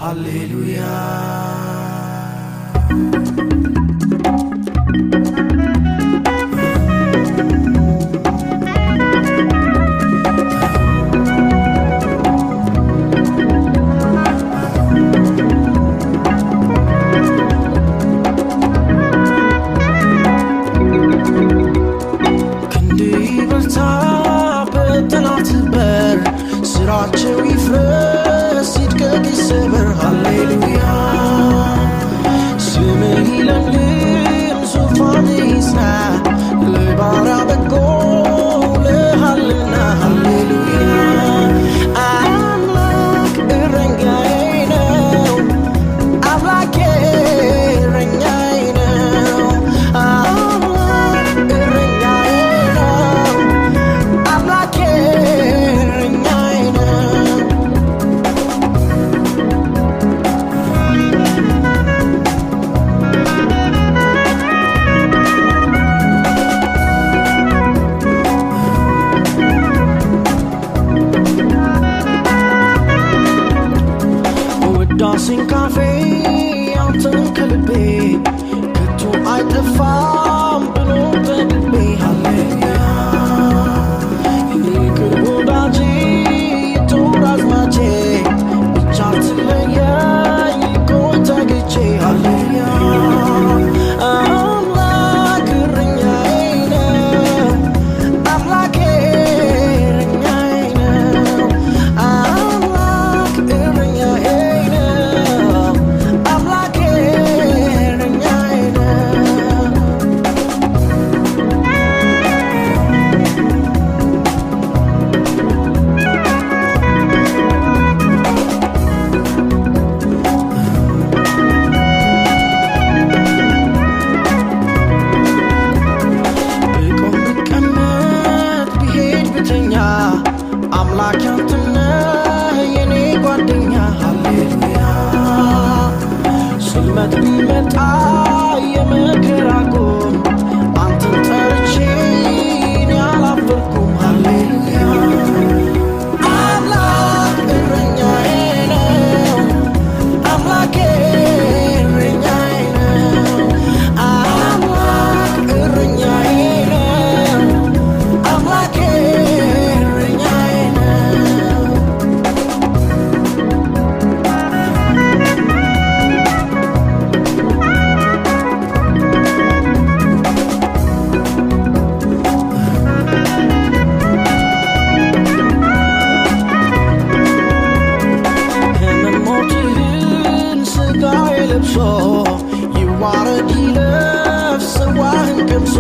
Hallelujah. ስራቸው ይፍረስ ይድቀቅ ይሰበር ሃሌሉያ ስምህ ይለምልም ዙፋንህ ይጽና ለባሪያ በጎ ውለሃልና ሃሌሉያ አምላክ እረኛዬ ነው አምላኬ እረኛዬ ነው አምላክ እረኛዬ ነው አምላኬ ዳንሲን ካፌ አንተን ከልቤ ከቶ አይጠፋም ብሎ በልቤ ሃሌሉያ የቅርብ ወዳጄ የጦር አዝማቼ ብቻ አትለየኝ ቆይ ተግቼ ሃሌሉያ አምላክ እረኛዬ ነው አምላኬ እረኛዬ ነው አምላክ እረኛዬ አምላክ አንተ ነህ የኔ ጓደኛ ሃሌሉያ ጽልመት ቢመጣ የመከራ ጎን አንተን ጠርቼ እኔ አላፈርኩም ሃሌሉያ አምላክ እረኛዬ ነው አምላኬ እረኛዬ ነው አምላክ እረኛዬ ነው አምላኬ ይዋረድ ይለፍ ጽዋህን ቀምሶ